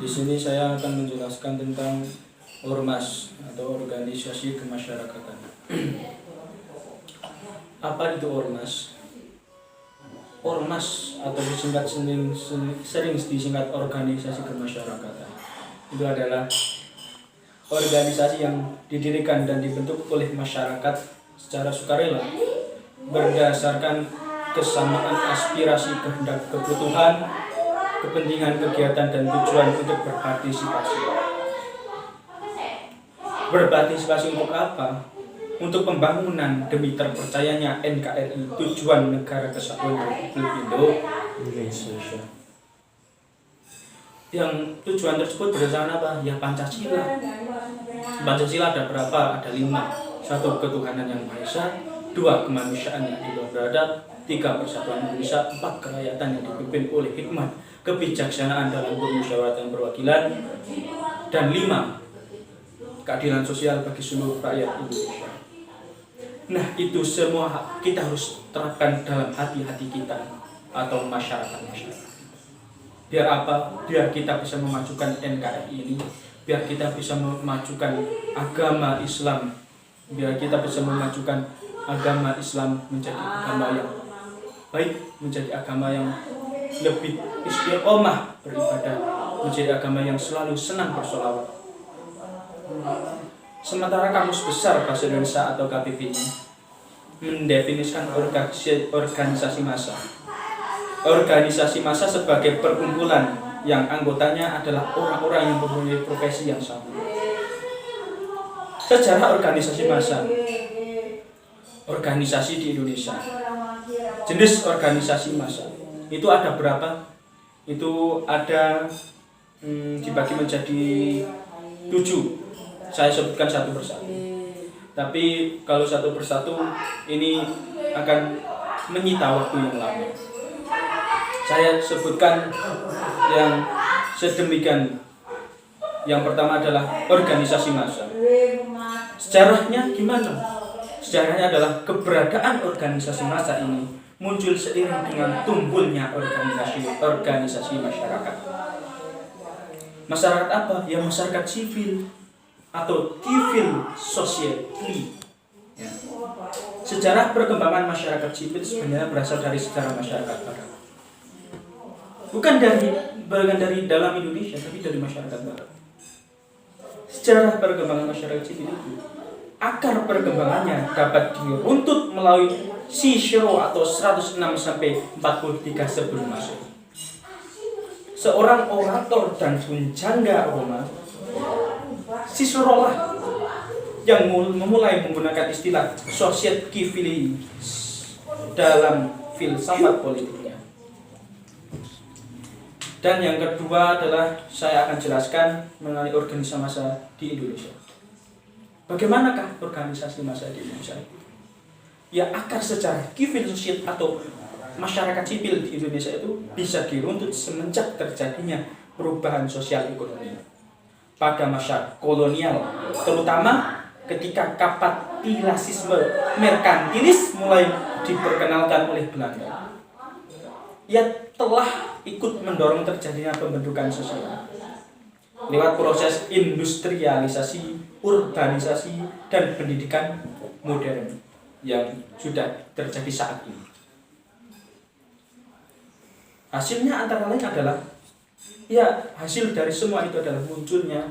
Di sini saya akan menjelaskan tentang ormas atau organisasi kemasyarakatan. Apa itu ormas? Ormas atau disingkat sering disingkat organisasi kemasyarakatan. Itu adalah organisasi yang didirikan dan dibentuk oleh masyarakat secara sukarela berdasarkan kesamaan aspirasi, kehendak, kebutuhan, kepentingan, kegiatan, dan tujuan untuk berpartisipasi. Berpartisipasi untuk apa? Untuk pembangunan demi terpercayanya NKRI, tujuan Negara Kesatuan Republik Indonesia. Yang tujuan tersebut berdasarkan apa? Ya Pancasila. Pancasila ada berapa? Ada 5. 1. Ketuhanan yang Maha Esa. 2. Kemanusiaan yang tidak beradab. 3. Persatuan Indonesia. 4. Kerakyatan yang dipimpin oleh hikmat, kebijaksanaan dalam permusyawaratan perwakilan. Dan 5. Keadilan sosial bagi seluruh rakyat Indonesia. Nah, itu semua kita harus terapkan dalam hati-hati kita atau masyarakat-masyarakat. Biar apa? Biar kita bisa memajukan NKRI ini, biar kita bisa memajukan agama Islam, biar kita bisa memajukan agama Islam menjadi agama yang baik, menjadi agama yang lebih istiqomah beribadah, menjadi agama yang selalu senang bersolawat. Sementara Kamus Besar Bahasa Indonesia atau KBBI mendefinisikan organisasi massa. Organisasi massa sebagai perkumpulan yang anggotanya adalah orang-orang yang mempunyai profesi yang sama. Sejarah organisasi massa. Organisasi di Indonesia. Jenis organisasi massa. Itu ada berapa? Itu ada dibagi menjadi 7. Saya sebutkan satu persatu. Tapi kalau satu persatu ini akan menyita waktu yang lama. Saya sebutkan yang sedemikian. Yang pertama adalah organisasi massa. Sejarahnya gimana? Sejarahnya adalah keberadaan organisasi massa ini muncul seiring dengan tumbuhnya organisasi masyarakat. Masyarakat apa? Ya masyarakat sivil atau civil society. Ya. Sejarah perkembangan masyarakat sipil sebenarnya berasal dari sejarah masyarakat barat. Bukan dari dalam Indonesia, tapi dari masyarakat barat. Sejarah perkembangan masyarakat sipil itu, akar perkembangannya dapat diruntut melalui Cicero atau 106 sampai 43 sebelum Masehi. Seorang orator dan penjangga Roma, Cicero lah yang memulai menggunakan istilah societ civilis dalam filsafat politiknya. Dan yang kedua adalah saya akan jelaskan mengenai organisasi massa di Indonesia. Bagaimanakah organisasi massa di Indonesia? Ya, akar sejarah civil society atau masyarakat sipil di Indonesia itu bisa diruntut semenjak terjadinya perubahan sosial ekonomi pada masa kolonial, terutama ketika kapitalisme merkantilis mulai diperkenalkan oleh Belanda. Ia telah ikut mendorong terjadinya pembentukan sosial lewat proses industrialisasi, urbanisasi, dan pendidikan modern yang sudah terjadi saat ini. Hasilnya antara lain adalah, ya hasil dari semua itu adalah munculnya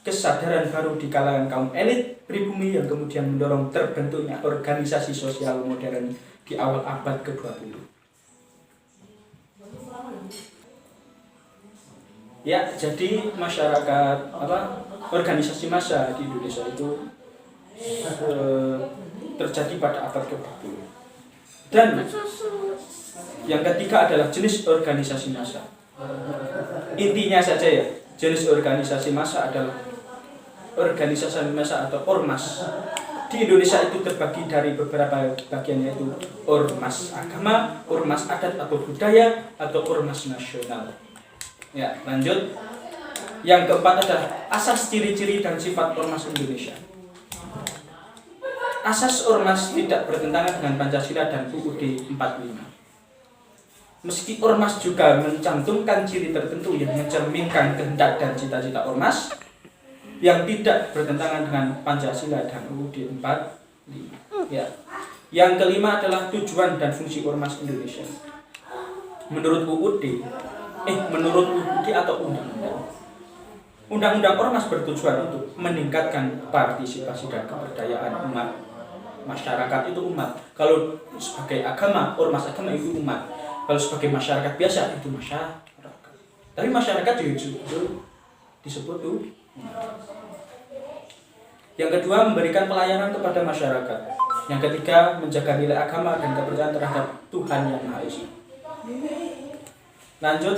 kesadaran baru di kalangan kaum elit pribumi yang kemudian mendorong terbentuknya organisasi sosial modern di awal abad ke-20. Ya, jadi masyarakat organisasi massa di Indonesia itu terjadi pada abad ke-20. Dan yang ketiga adalah jenis organisasi massa. Intinya saja ya, jenis organisasi massa adalah organisasi massa atau ormas. Di Indonesia itu terbagi dari beberapa bagian, yaitu ormas agama, ormas adat atau budaya, atau ormas nasional. Ya, lanjut. Yang keempat adalah asas, ciri-ciri, dan sifat ormas Indonesia. Asas ormas tidak bertentangan dengan Pancasila dan UUD 45. Meski ormas juga mencantumkan ciri tertentu yang mencerminkan kehendak dan cita-cita ormas yang tidak bertentangan dengan Pancasila dan UUD 45. Ya. Yang kelima adalah tujuan dan fungsi ormas Indonesia. Menurut UUD atau Undang-Undang Ormas bertujuan untuk meningkatkan partisipasi dan keberdayaan umat. Masyarakat itu umat. Kalau sebagai agama, ormas agama itu umat. Kalau sebagai masyarakat biasa itu masyarakat. Tapi masyarakat disebut tuh. Yang kedua, memberikan pelayanan kepada masyarakat. Yang ketiga, menjaga nilai agama dan kepercayaan terhadap Tuhan Yang Maha Esa. Lanjut,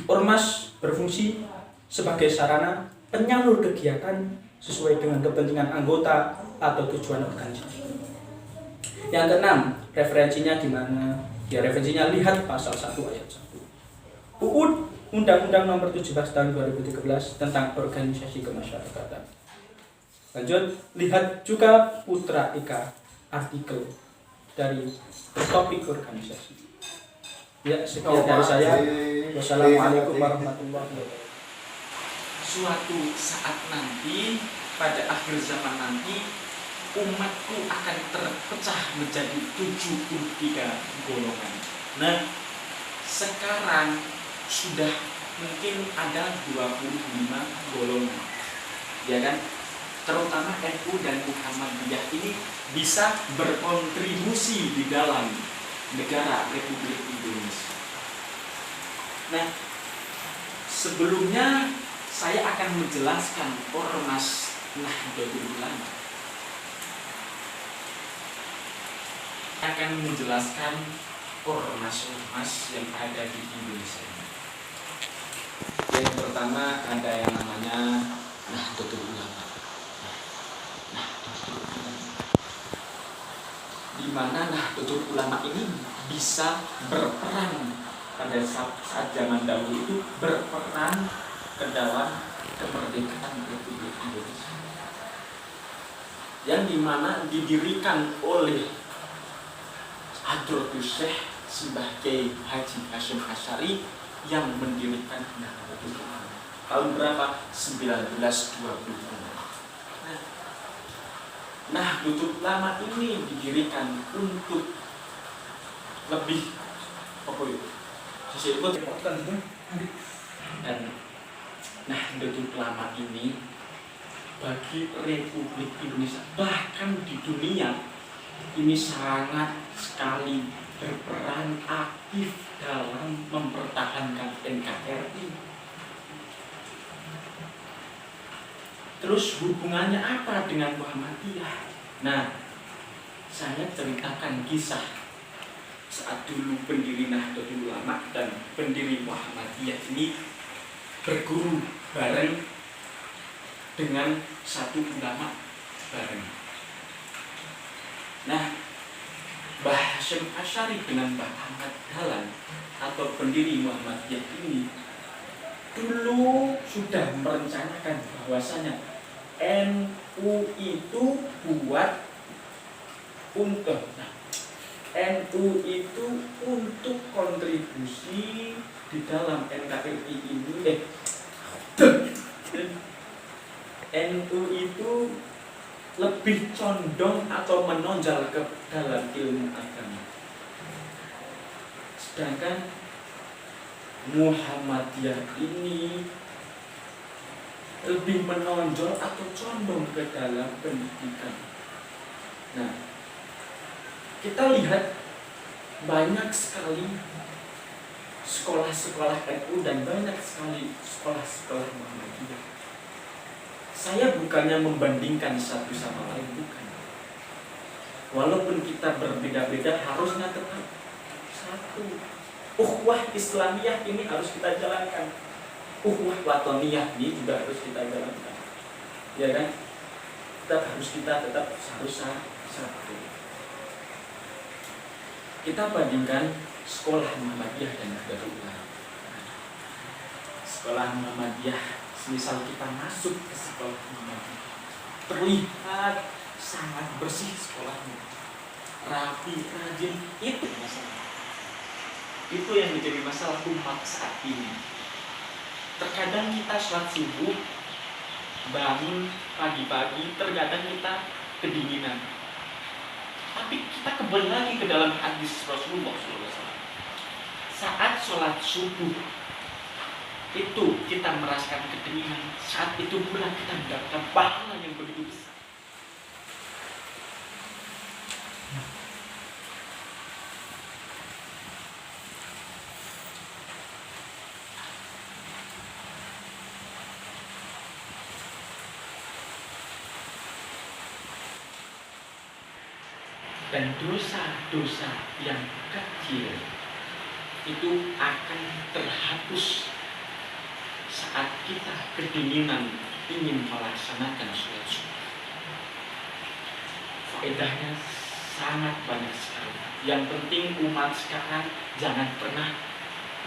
ormas berfungsi sebagai sarana penyalur kegiatan sesuai dengan kepentingan anggota atau tujuan organisasi. Yang keenam, referensinya di mana? Ya, referensinya lihat pasal 1 ayat 1. UUD Undang-Undang Nomor 17 Tahun 2013 tentang organisasi kemasyarakatan. Lanjut, lihat juga Putra Ika artikel dari topik organisasi. Ya, sekian dari saya. Wassalamualaikum warahmatullahi wabarakatuh. Suatu saat nanti, pada akhir zaman nanti, umatku akan terpecah menjadi 73 golongan. Nah, sekarang sudah mungkin ada 25 golongan, ya kan? Terutama NU dan Muhammadiyah ini bisa berkontribusi di dalam negara Republik Indonesia. Nah, sebelumnya saya akan menjelaskan Ormas Nahdlatul Ulama. Akan menjelaskan ormas-ormas yang ada di Indonesia. Yang pertama ada yang namanya Nahdlatul Ulama. Di mana Nahdlatul Ulama ini bisa berperan pada saat zaman dahulu itu berperan ke dalam kemerdekaan Republik Indonesia, yang dimana didirikan oleh Hadratus Syekh sebagai Haji Hasyim Asy'ari yang mendirikan Nahdlatul Ulama tahun berapa? 1926. Nahdlatul Ulama ini didirikan untuk lebih dan Nahdlatul Ulama ini bagi Republik Indonesia bahkan di dunia ini sangat sekali berperan aktif dalam mempertahankan NKRI. Terus hubungannya apa dengan Muhammadiyah? Nah, saya ceritakan kisah saat dulu pendiri Nahdlatul Ulama dan pendiri Muhammadiyah ini berguru bareng dengan satu ulama bareng. Nah, Mbah Hasyim Asy'ari dengan Mbah Ahmad Dahlan atau pendiri Muhammadiyah ini dulu sudah merencanakan bahwasanya NU itu buat untuk NU itu untuk kontribusi di dalam NKRI ini. NU itu lebih condong atau menonjol ke dalam ilmu agama. Sedangkan Muhammadiyah ini lebih menonjol atau condong ke dalam pendidikan. Nah, kita lihat banyak sekali sekolah-sekolah NU dan banyak sekali sekolah-sekolah Muhammadiyah. Saya bukannya membandingkan satu sama lain, bukan. Walaupun kita berbeda-beda, harusnya tetap satu. Ukhuwah Islamiyah ini harus kita jalankan. Ukhuwah Watoniyah ini juga harus kita jalankan. Ya kan? Tetap harus satu. Kita bandingkan sekolah Muhammadiyah dan Nahdlatul Ulama. Sekolah Muhammadiyah, misal kita masuk ke sekolah Muhammadiyah, terlihat sangat bersih sekolahnya, rapi, rajin, itu masalah. Itu yang menjadi masalah umat saat ini. Terkadang kita sholat subuh, bangun pagi-pagi, terkadang kita kedinginan. Tapi kita kembali lagi ke dalam hadis Rasulullah SAW. Saat sholat subuh itu kita merasakan kedinginan, saat itu pula kita mendapatkan pahala yang begitu besar. Dan dosa-dosa yang kecil itu akan terhapus saat kita kedinginan ingin melaksanakan sholat subuh. Faedahnya sangat banyak sekali. Yang penting umat sekarang jangan pernah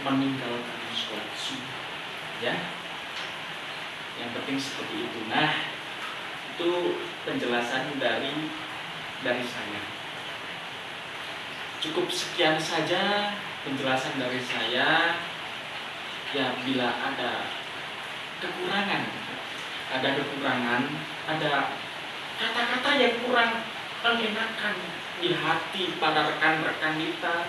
meninggalkan sholat subuh, ya. Yang penting seperti itu. Nah, itu penjelasan dari saya. Cukup sekian saja penjelasan dari saya. Ya, bila ada kekurangan, ada kata-kata yang kurang mengenakan di hati para rekan-rekan kita,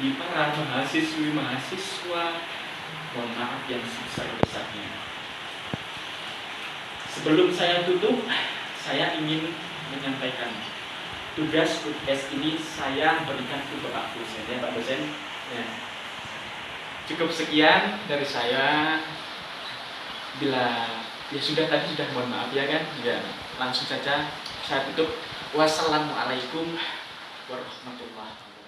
di para mahasiswa, mohon maaf yang sebesar-besarnya. Sebelum saya tutup, saya ingin menyampaikan tugas podcast ini saya berikan ke Bapak dosen, ya Pak dosen. Ya. Cukup sekian dari saya. Bila ya sudah tadi sudah, mohon maaf ya kan. Ya, langsung saja saya tutup. Wassalamualaikum warahmatullahi wabarakatuh.